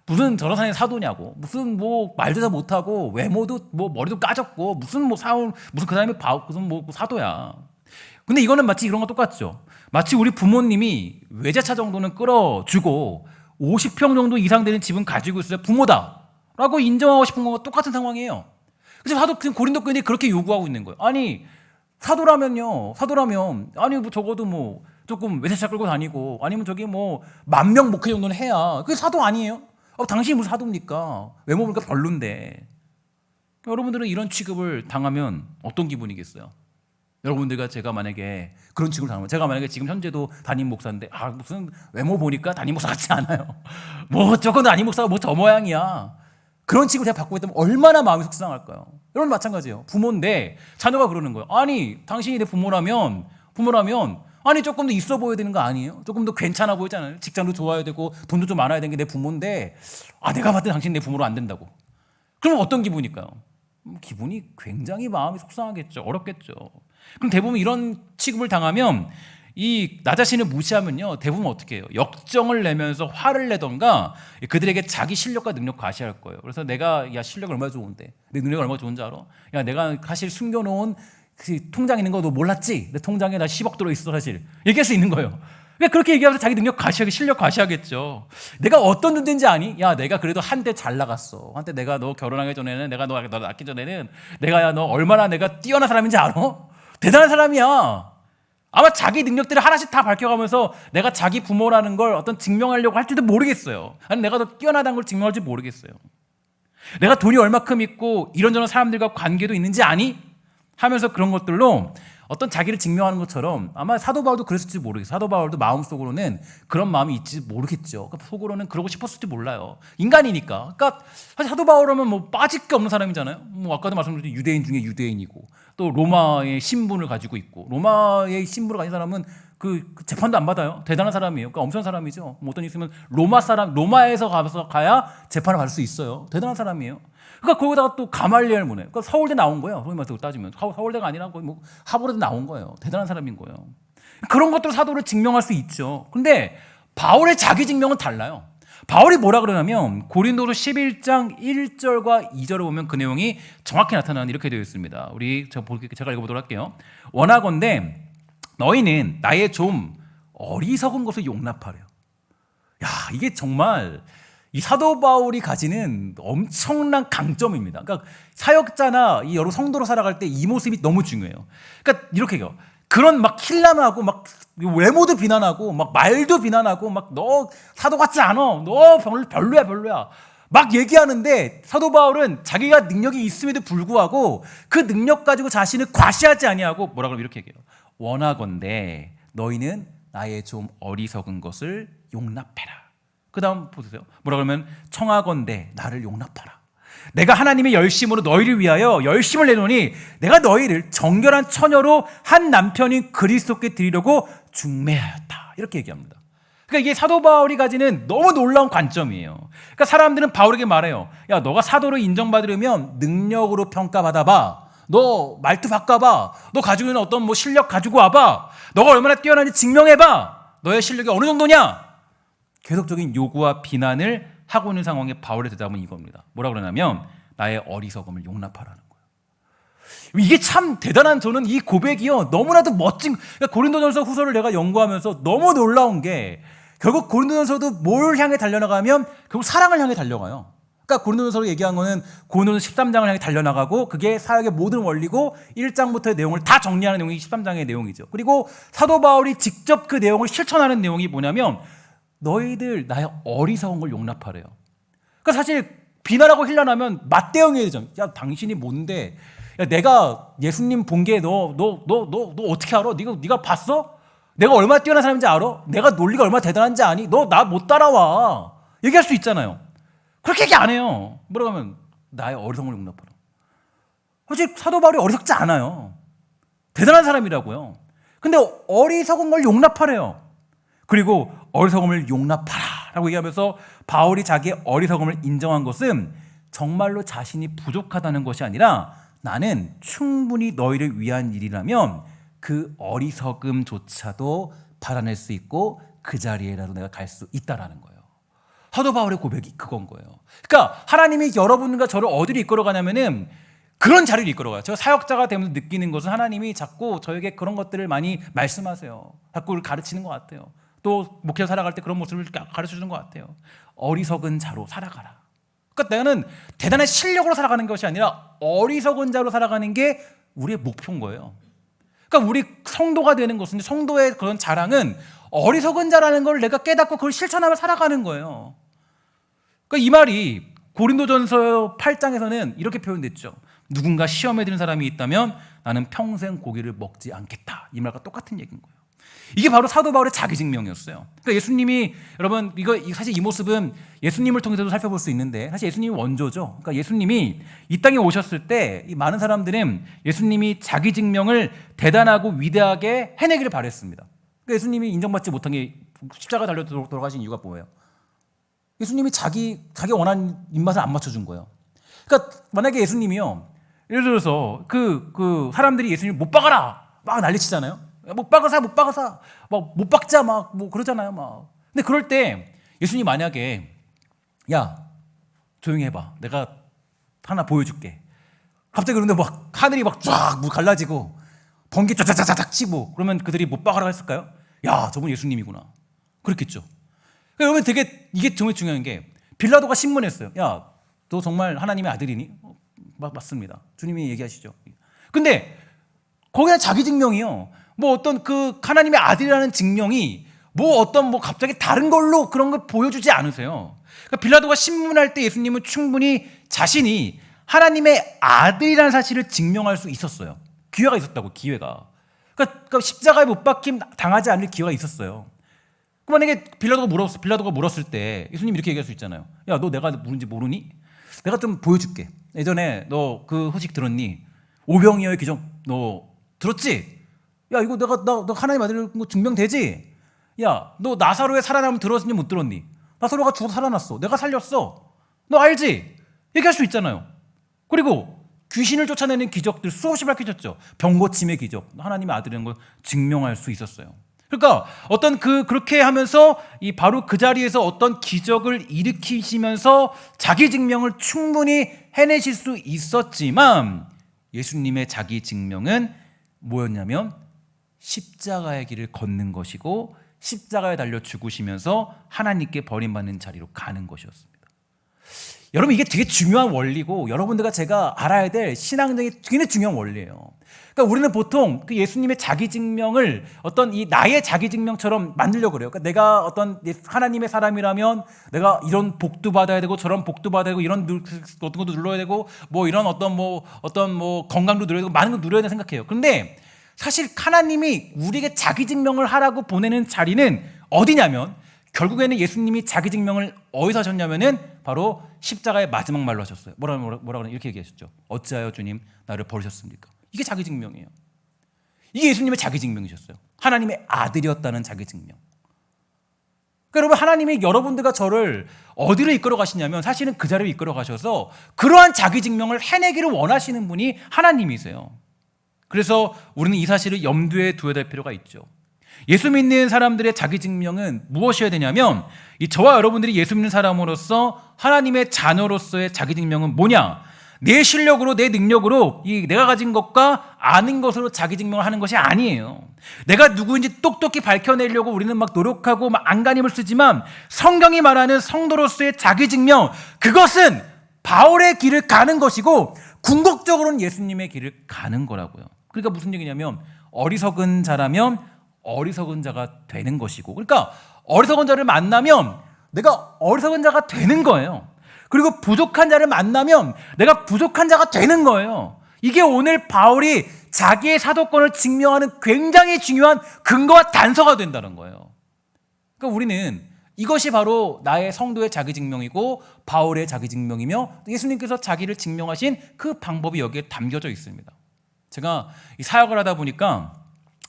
무슨 저런 사람이 사도냐고. 무슨 뭐 말도 잘 못하고 외모도 뭐 머리도 까졌고 무슨 뭐 무슨 그 사람이 무슨 뭐 사도야. 근데 이거는 마치 이런 거 똑같죠. 마치 우리 부모님이 외제차 정도는 끌어주고 50평 정도 이상 되는 집은 가지고 있어야 부모다라고 인정하고 싶은 거와 똑같은 상황이에요. 그래서 고린도 교인들이 그렇게 요구하고 있는 거예요. 아니 사도라면 아니 뭐 적어도 뭐 조금 외제차 끌고 다니고 아니면 저기 뭐 10,000명 목회 정도는 해야 그게 사도 아니에요? 당신이 무슨 사도입니까? 외모 보니까 별론데. 여러분들은 이런 취급을 당하면 어떤 기분이겠어요? 여러분들과 제가 만약에 그런 취급을 당하면, 제가 만약에 지금 현재도 담임 목사인데 무슨 외모 보니까 담임 목사 같지 않아요. 뭐 저건 담임 목사가 뭐 저 모양이야. 그런 취급을 제가 받고 있다면 얼마나 마음이 속상할까요? 여러분 마찬가지예요. 부모인데 자녀가 그러는 거예요. 아니 당신이 내 부모라면 아니 조금 더 있어 보여야 되는 거 아니에요? 조금 더 괜찮아 보이잖아요. 직장도 좋아야 되고 돈도 좀 많아야 되는 게 내 부모인데 내가 봤을 때 당신 내 부모로 안 된다고. 그럼 어떤 기분일까요? 기분이 굉장히 마음이 속상하겠죠. 어렵겠죠. 그럼 대부분 이런 취급을 당하면 나 자신을 무시하면요 대부분 어떻게 해요? 역정을 내면서 화를 내던가 그들에게 자기 실력과 능력 과시할 거예요. 그래서 내가 실력이 얼마나 좋은데 내 능력이 얼마나 좋은지 알아? 내가 사실 숨겨놓은 그 통장 있는 거 너 몰랐지? 내 통장에 나 10억 들어있어 사실. 얘기할 수 있는 거예요. 그러니까 그렇게 얘기하면서 자기 능력 실력 과시하겠죠. 내가 어떤 존재인지 아니? 내가 그래도 한때 잘 나갔어. 한때 내가 너 결혼하기 전에는 내가 너 낳기 전에는 내가 너 얼마나 내가 뛰어난 사람인지 알아? 대단한 사람이야. 아마 자기 능력들을 하나씩 다 밝혀가면서 내가 자기 부모라는 걸 어떤 증명하려고 할지도 모르겠어요. 아니 내가 더 뛰어나다는 걸 증명할지 모르겠어요. 내가 돈이 얼마큼 있고 이런저런 사람들과 관계도 있는지 아니? 하면서 그런 것들로 어떤 자기를 증명하는 것처럼 아마 사도 바울도 그랬을지 모르겠어요. 사도 바울도 마음속으로는 그런 마음이 있지 모르겠죠. 그러니까 속으로는 그러고 싶었을지 몰라요. 인간이니까. 그러니까 사실 사도 바울하면 뭐 빠질 게 없는 사람이잖아요. 뭐 아까도 말씀드렸듯이 유대인 중에 유대인이고 또 로마의 신분을 가지고 있고 로마의 신분을 가진 사람은 그 재판도 안 받아요. 대단한 사람이에요. 그러니까 엄청난 사람이죠. 뭐 어떤 일 있으면 로마에서 가야 재판을 받을 수 있어요. 대단한 사람이에요. 그러니까 거기다가 또 가말리엘 문에, 그러니까 서울대 나온 거예요. 소위 말해서 따지면 서울대가 아니라 거의 뭐 하버드 나온 거예요. 대단한 사람인 거예요. 그런 것들로 사도를 증명할 수 있죠. 근데 바울의 자기 증명은 달라요. 바울이 뭐라 그러냐면 고린도서 11장 1절과 2절을 보면 그 내용이 정확히 나타나는 이렇게 되어 있습니다. 제가 읽어보도록 할게요. 원하건대 너희는 나의 좀 어리석은 것을 용납하래요. 야, 이게 정말 이 사도 바울이 가지는 엄청난 강점입니다. 그러니까 사역자나 이 여러 성도로 살아갈 때 이 모습이 너무 중요해요. 그러니까 이렇게 해요. 그런 막 힐난하고 막 외모도 비난하고 막 말도 비난하고 막 너 사도 같지 않아. 너 별로야. 막 얘기하는데 사도 바울은 자기가 능력이 있음에도 불구하고 그 능력 가지고 자신을 과시하지 아니하고 뭐라 그러면 이렇게 얘기해요. 원하건대 너희는 나의 좀 어리석은 것을 용납해라. 그 다음 보세요. 뭐라 그러면 청하건대 나를 용납하라. 내가 하나님의 열심으로 너희를 위하여 열심을 내노니 내가 너희를 정결한 처녀로 한 남편인 그리스도께 드리려고 중매하였다. 이렇게 얘기합니다. 그러니까 이게 사도 바울이 가지는 너무 놀라운 관점이에요. 그러니까 사람들은 바울에게 말해요. 야, 너가 사도로 인정받으려면 능력으로 평가받아봐. 너 말투 바꿔봐. 너 가지고 있는 어떤 뭐 실력 가지고 와봐. 너가 얼마나 뛰어난지 증명해봐. 너의 실력이 어느 정도냐? 계속적인 요구와 비난을 하고 있는 상황에 바울의 대답은 이겁니다. 뭐라 그러냐면 나의 어리석음을 용납하라는 거예요. 이게 참 대단한, 저는 이 고백이요 너무나도 멋진. 그러니까 고린도전서 후서를 내가 연구하면서 너무 놀라운 게 결국 고린도전서도 뭘 향해 달려나가면 결국 사랑을 향해 달려가요. 그러니까 고린도전서로 얘기한 거는 고린도전서 13장을 향해 달려나가고 그게 사역의 모든 원리고 1장부터의 내용을 다 정리하는 내용이 13장의 내용이죠. 그리고 사도 바울이 직접 그 내용을 실천하는 내용이 뭐냐면 너희들 나의 어리석은 걸 용납하래요. 그러니까 사실 비난하고 힐난하면 맞대응해야 되죠. 야, 당신이 뭔데? 야, 내가 예수님 본 게 너 어떻게 알아? 네가 봤어? 내가 얼마나 뛰어난 사람인지 알아? 내가 논리가 얼마나 대단한지 아니? 너 나 못 따라와. 얘기할 수 있잖아요. 그렇게 얘기 안 해요. 뭐라고 하면 나의 어리석은 걸 용납하라. 사실 사도 바울이 어리석지 않아요. 대단한 사람이라고요. 근데 어리석은 걸 용납하래요. 그리고 어리석음을 용납하라 라고 얘기하면서 바울이 자기의 어리석음을 인정한 것은 정말로 자신이 부족하다는 것이 아니라 나는 충분히 너희를 위한 일이라면 그 어리석음조차도 받아낼 수 있고 그 자리에라도 내가 갈 수 있다라는 거예요. 사도 바울의 고백이 그건 거예요. 그러니까 하나님이 여러분과 저를 어디로 이끌어가냐면은 그런 자리를 이끌어가요. 제가 사역자가 되면서 느끼는 것은 하나님이 자꾸 저에게 그런 것들을 많이 말씀하세요. 자꾸 가르치는 것 같아요. 또 목회자 살아갈 때 그런 모습을 가르쳐주는 것 같아요. 어리석은 자로 살아가라. 그러니까 나는 대단한 실력으로 살아가는 것이 아니라 어리석은 자로 살아가는 게 우리의 목표인 거예요. 그러니까 우리 성도가 되는 것은, 성도의 그런 자랑은 어리석은 자라는 걸 내가 깨닫고 그걸 실천하며 살아가는 거예요. 그러니까 이 말이 고린도전서 8장에서는 이렇게 표현됐죠. 누군가 시험에 드는 사람이 있다면 나는 평생 고기를 먹지 않겠다. 이 말과 똑같은 얘기인 거예요. 이게 바로 사도 바울의 자기 증명이었어요. 그러니까 예수님이, 여러분, 사실 이 모습은 예수님을 통해서도 살펴볼 수 있는데 사실 예수님이 원조죠. 그러니까 예수님이 이 땅에 오셨을 때 이 많은 사람들은 예수님이 자기 증명을 대단하고 위대하게 해내기를 바랬습니다. 그러니까 예수님이 인정받지 못한 게 십자가 달려 돌아가신 이유가 뭐예요? 예수님이 자기 원하는 입맛을 안 맞춰준 거예요. 그러니까 만약에 예수님이요, 예를 들어서 그 사람들이 예수님 못 박아라 막 난리치잖아요. 못 박아서 막 못 박자 막 뭐 그러잖아요 막. 근데 그럴 때 예수님 만약에 야 조용히 해봐, 내가 하나 보여줄게. 갑자기 그런데 막 하늘이 막 쫙 갈라지고 번개 쫙쫙쫙쫙 치고 그러면 그들이 못 박아라 했을까요? 야, 저분 예수님이구나. 그렇겠죠. 그러니까 여러분 되게 이게 정말 중요한 게 빌라도가 신문했어요. 야, 너 정말 하나님의 아들이니? 맞습니다. 주님이 얘기하시죠. 근데 거기는 자기 증명이요. 뭐 어떤 그 하나님의 아들이라는 증명이 뭐 어떤 뭐 갑자기 다른 걸로 그런 걸 보여주지 않으세요. 그러니까 빌라도가 신문할 때 예수님은 충분히 자신이 하나님의 아들이라는 사실을 증명할 수 있었어요. 기회가 있었다고, 기회가. 그러니까 십자가에 못 박힘 당하지 않을 기회가 있었어요. 만약에 빌라도가 물었을 때 예수님 이렇게 얘기할 수 있잖아요. 야, 너 내가 누군지 모르니? 내가 좀 보여줄게. 예전에 너 그 소식 들었니? 오병이어의 기적 너 들었지? 야, 이거 너 하나님 아들인 거 증명되지? 야, 너 나사로의 살아남음 들었니 못 들었니? 나사로가 죽어서 살아났어. 내가 살렸어. 너 알지? 얘기할 수 있잖아요. 그리고 귀신을 쫓아내는 기적들 수없이 밝혀졌죠. 병 고침의 기적. 하나님의 아들이라는 걸 증명할 수 있었어요. 그러니까 어떤 그렇게 하면서 이 바로 그 자리에서 어떤 기적을 일으키시면서 자기 증명을 충분히 해내실 수 있었지만 예수님의 자기 증명은 뭐였냐면 십자가의 길을 걷는 것이고 십자가에 달려 죽으시면서 하나님께 버림받는 자리로 가는 것이었습니다. 여러분, 이게 되게 중요한 원리고 여러분들과 제가 알아야 될 신앙적인 굉장히 중요한 원리예요. 그러니까 우리는 보통 그 예수님의 자기 증명을 어떤 이 나의 자기 증명처럼 만들려고 그래요. 그러니까 내가 어떤 하나님의 사람이라면 내가 이런 복도 받아야 되고 저런 복도 받아야 되고 이런 어떤 것도 눌러야 되고 뭐 이런 어떤 건강도 누려야 되고 많은 거 누려야 된다 생각해요. 그런데 사실 하나님이 우리에게 자기 증명을 하라고 보내는 자리는 어디냐면 결국에는 예수님이 자기 증명을 어디서 하셨냐면은 바로 십자가의 마지막 말로 하셨어요. 뭐라고 이렇게 얘기하셨죠. 어찌하여 주님 나를 버리셨습니까? 이게 자기 증명이에요. 이게 예수님의 자기 증명이셨어요. 하나님의 아들이었다는 자기 증명. 그러니까 여러분, 하나님이 여러분들과 저를 어디로 이끌어 가시냐면 사실은 그 자리로 이끌어 가셔서 그러한 자기 증명을 해내기를 원하시는 분이 하나님이세요. 그래서 우리는 이 사실을 염두에 두어야 될 필요가 있죠. 예수 믿는 사람들의 자기 증명은 무엇이어야 되냐면 이 저와 여러분들이 예수 믿는 사람으로서 하나님의 자녀로서의 자기 증명은 뭐냐? 내 실력으로 내 능력으로 이 내가 가진 것과 아는 것으로 자기 증명을 하는 것이 아니에요. 내가 누구인지 똑똑히 밝혀내려고 우리는 막 노력하고 막 안간힘을 쓰지만 성경이 말하는 성도로서의 자기 증명, 그것은 바울의 길을 가는 것이고 궁극적으로는 예수님의 길을 가는 거라고요. 그러니까 무슨 얘기냐면 어리석은 자라면 어리석은 자가 되는 것이고, 그러니까 어리석은 자를 만나면 내가 어리석은 자가 되는 거예요. 그리고 부족한 자를 만나면 내가 부족한 자가 되는 거예요. 이게 오늘 바울이 자기의 사도권을 증명하는 굉장히 중요한 근거와 단서가 된다는 거예요. 그러니까 우리는 이것이 바로 나의 성도의 자기 증명이고 바울의 자기 증명이며 예수님께서 자기를 증명하신 그 방법이 여기에 담겨져 있습니다. 제가 이 사역을 하다 보니까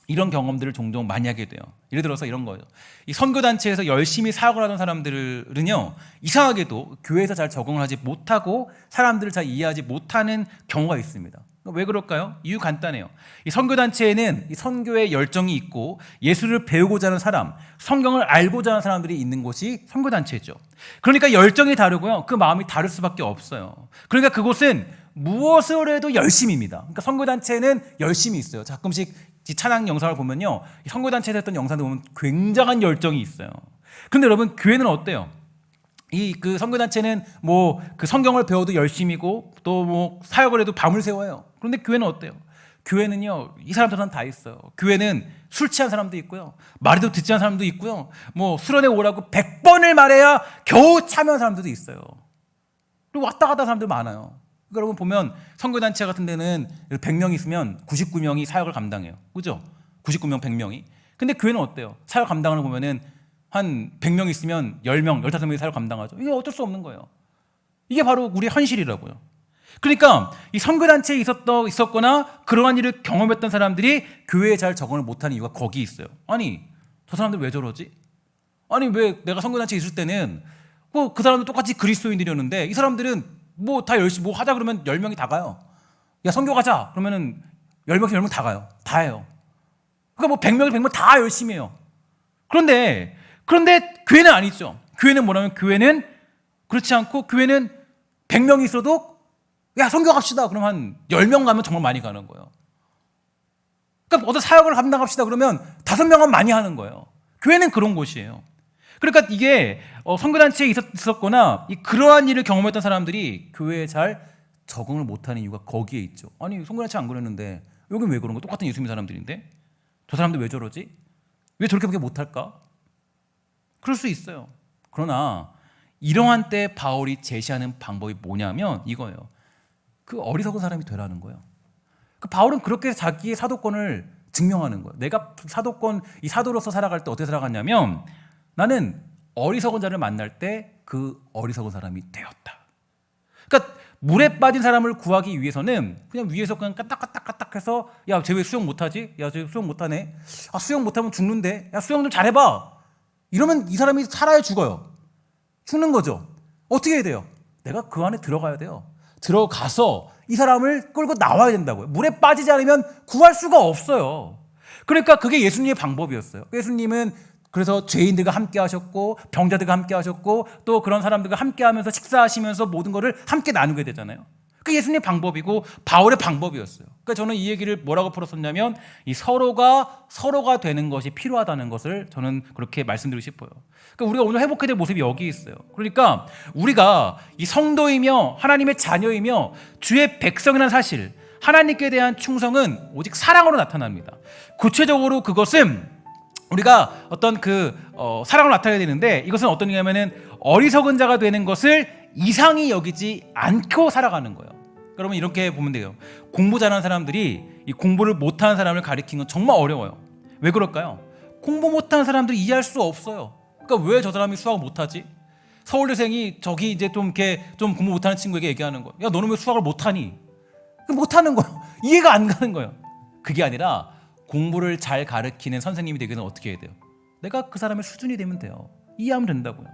이런 경험들을 종종 많이 하게 돼요. 예를 들어서 이런 거예요. 이 선교단체에서 열심히 사역을 하던 사람들은요, 이상하게도 교회에서 잘 적응을 하지 못하고 사람들을 잘 이해하지 못하는 경우가 있습니다. 왜 그럴까요? 이유 간단해요. 이 선교단체에는 이 선교의 열정이 있고 예수를 배우고자 하는 사람, 성경을 알고자 하는 사람들이 있는 곳이 선교단체죠. 그러니까 열정이 다르고요, 그 마음이 다를 수밖에 없어요. 그러니까 그곳은 무엇을 해도 열심입니다. 그러니까 선교단체는 열심이 있어요. 가끔씩 찬양 영상을 보면요, 선교단체에서 했던 영상을 보면 굉장한 열정이 있어요. 그런데 여러분, 교회는 어때요? 그 선교단체는 그 성경을 배워도 열심이고 또 사역을 해도 밤을 새워요. 그런데 교회는 어때요? 교회는요, 이 사람들은 다 있어요. 교회는 술 취한 사람도 있고요, 말도 듣지 않은 사람도 있고요, 수련회 오라고 100번을 말해야 겨우 참여한 사람들도 있어요. 그리고 왔다 갔다 사람들 많아요. 여러분 보면 선교단체 같은 데는 100명 있으면 99명이 사역을 감당해요. 그죠? 99명, 100명이. 근데 교회는 어때요? 사역 감당을 보면은 한 100명 있으면 10명, 15명이 사역 감당하죠. 이게 어쩔 수 없는 거예요. 이게 바로 우리의 현실이라고요. 그러니까 이 선교단체에 있었거나 그러한 일을 경험했던 사람들이 교회에 잘 적응을 못하는 이유가 거기 있어요. 아니, 저 사람들 왜 저러지? 아니, 왜 내가 선교단체에 있을 때는 그 사람들 똑같이 그리스도인들이었는데 이 사람들은 다 열심히 하자 그러면 10명이 다 가요. 야, 선교 가자 그러면은 10명 다 가요. 다 해요. 그러니까 100명 다 열심히 해요. 그런데 교회는 아니죠. 교회는 뭐냐면 교회는 그렇지 않고 교회는 100명이 있어도 야, 선교 갑시다 그러면 한 10명 가면 정말 많이 가는 거예요. 그러니까 어떤 사역을 감당합시다 그러면 5명은 많이 하는 거예요. 교회는 그런 곳이에요. 그러니까 이게 선교단체에 있었거나 그러한 일을 경험했던 사람들이 교회에 잘 적응을 못하는 이유가 거기에 있죠. 아니, 선교단체 안 그랬는데 여긴 왜 그런 거야? 똑같은 예수 믿는 사람들인데 저 사람들 왜 저러지? 왜 저렇게밖에 못할까? 그럴 수 있어요. 그러나 이러한 때 바울이 제시하는 방법이 뭐냐면 이거예요. 그 어리석은 사람이 되라는 거예요. 그 바울은 그렇게 자기의 사도권을 증명하는 거예요. 내가 이 사도로서 살아갈 때 어떻게 살아갔냐면 나는 어리석은 자를 만날 때 그 어리석은 사람이 되었다. 그러니까 물에 빠진 사람을 구하기 위해서는 그냥 위에서 그냥 까딱까딱까딱해서 야, 쟤 왜 수영 못하지? 야, 쟤 수영 못하네. 아, 수영 못하면 죽는데. 야, 수영 좀 잘해봐. 이러면 이 사람이 살아야 죽어요. 죽는 거죠. 어떻게 해야 돼요? 내가 그 안에 들어가야 돼요. 들어가서 이 사람을 끌고 나와야 된다고요. 물에 빠지지 않으면 구할 수가 없어요. 그러니까 그게 예수님의 방법이었어요. 예수님은 그래서 죄인들과 함께 하셨고 병자들과 함께 하셨고 또 그런 사람들과 함께 하면서 식사하시면서 모든 것을 함께 나누게 되잖아요. 그게 예수님의 방법이고 바울의 방법이었어요. 그러니까 저는 이 얘기를 뭐라고 풀었었냐면 이 서로가 되는 것이 필요하다는 것을 저는 그렇게 말씀드리고 싶어요. 그러니까 우리가 오늘 회복해야 될 모습이 여기 있어요. 그러니까 우리가 이 성도이며 하나님의 자녀이며 주의 백성이라는 사실, 하나님께 대한 충성은 오직 사랑으로 나타납니다. 구체적으로 그것은 우리가 어떤 사랑을 나타내야 되는데, 이것은 어떤 의미냐면은 어리석은 자가 되는 것을 이상히 여기지 않고 살아가는 거예요. 여러분 이렇게 보면 돼요. 공부 잘하는 사람들이 이 공부를 못하는 사람을 가리키는 건 정말 어려워요. 왜 그럴까요? 공부 못하는 사람들이 이해할 수 없어요. 그러니까 왜 저 사람이 수학을 못하지? 서울대생이 저기 이제 좀 공부 못하는 친구에게 얘기하는 거예요. 야, 너는 왜 수학을 못하니? 못하는 거예요. 이해가 안 가는 거예요. 그게 아니라 공부를 잘 가르치는 선생님이 되기 위해서는 어떻게 해야 돼요? 내가 그 사람의 수준이 되면 돼요. 이해하면 된다고요.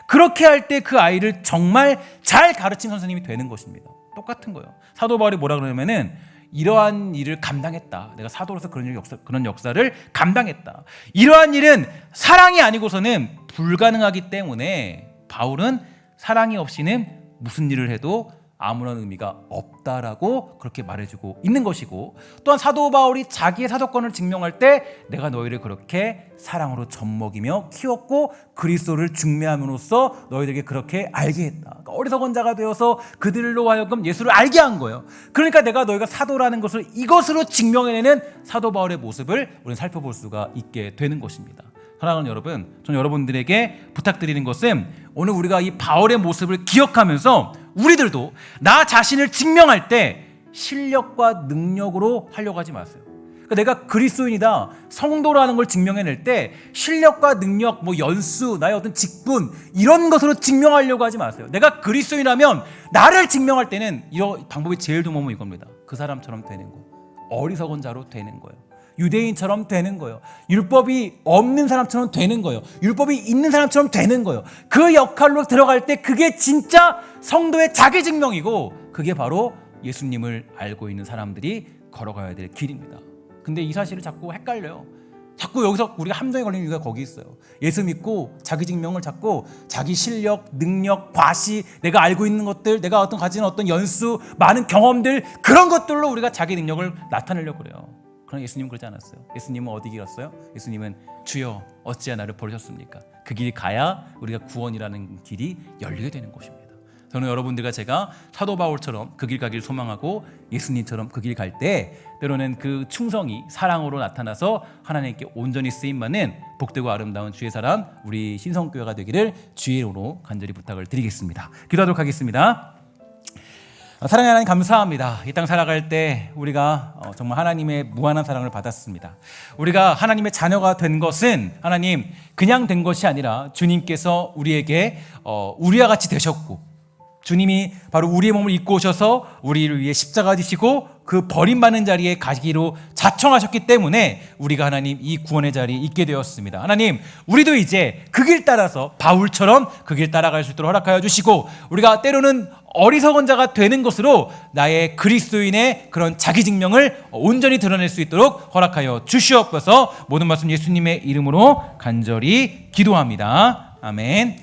그렇게 할 때 그 아이를 정말 잘 가르친 선생님이 되는 것입니다. 똑같은 거예요. 사도 바울이 뭐라 그러냐면은 이러한 일을 감당했다. 내가 사도로서 그런 역사를 감당했다. 이러한 일은 사랑이 아니고서는 불가능하기 때문에 바울은 사랑이 없이는 무슨 일을 해도 아무런 의미가 없다라고 그렇게 말해주고 있는 것이고, 또한 사도 바울이 자기의 사도권을 증명할 때 내가 너희를 그렇게 사랑으로 젖먹이며 키웠고 그리스도를 중매함으로써 너희들에게 그렇게 알게 했다. 그러니까 어리석은 자가 되어서 그들로 하여금 예수를 알게 한 거예요. 그러니까 내가 너희가 사도라는 것을 이것으로 증명해내는 사도 바울의 모습을 우리는 살펴볼 수가 있게 되는 것입니다. 사랑하는 여러분, 저는 여러분들에게 부탁드리는 것은 오늘 우리가 이 바울의 모습을 기억하면서 우리들도 나 자신을 증명할 때 실력과 능력으로 하려고 하지 마세요. 그러니까 내가 그리스도인이다, 성도라는 걸 증명해낼 때 실력과 능력, 연수, 나의 어떤 직분 이런 것으로 증명하려고 하지 마세요. 내가 그리스도인이라면 나를 증명할 때는 이 방법이 제일 좋은 방법은 이겁니다. 그 사람처럼 되는 거, 어리석은 자로 되는 거예요. 유대인처럼 되는 거예요. 율법이 없는 사람처럼 되는 거예요. 율법이 있는 사람처럼 되는 거예요. 그 역할로 들어갈 때 그게 진짜 성도의 자기 증명이고, 그게 바로 예수님을 알고 있는 사람들이 걸어가야 될 길입니다. 근데 이 사실을 자꾸 헷갈려요. 자꾸 여기서 우리가 함정에 걸리는 이유가 거기 있어요. 예수 믿고 자기 증명을 자꾸 자기 실력, 능력, 과시, 내가 알고 있는 것들, 내가 가지는 어떤 연수, 많은 경험들, 그런 것들로 우리가 자기 능력을 나타내려고 그래요. 그러나 예수님은 그러지 않았어요. 예수님은 어디 길었어요? 예수님은 주여 어찌하여 나를 버리셨습니까? 그 길이 가야 우리가 구원이라는 길이 열리게 되는 것입니다. 저는 여러분들과 제가 사도 바울처럼 그 길 가길 소망하고 예수님처럼 그 길 갈 때 때로는 그 충성이 사랑으로 나타나서 하나님께 온전히 쓰임받는 복되고 아름다운 주의 사람, 우리 신성교회가 되기를 주의 이름으로 간절히 부탁을 드리겠습니다. 기도하도록 하겠습니다. 사랑하는 하나님, 감사합니다. 이 땅 살아갈 때 우리가 정말 하나님의 무한한 사랑을 받았습니다. 우리가 하나님의 자녀가 된 것은 하나님 그냥 된 것이 아니라 주님께서 우리에게 우리와 같이 되셨고, 주님이 바로 우리의 몸을 입고 오셔서 우리를 위해 십자가 지시고 그 버림받는 자리에 가기로 자청하셨기 때문에 우리가 하나님 이 구원의 자리에 있게 되었습니다. 하나님, 우리도 이제 그 길 따라서 바울처럼 그 길 따라갈 수 있도록 허락하여 주시고, 우리가 때로는 어리석은 자가 되는 것으로 나의 그리스도인의 그런 자기 증명을 온전히 드러낼 수 있도록 허락하여 주시옵소서. 모든 말씀 예수님의 이름으로 간절히 기도합니다. 아멘.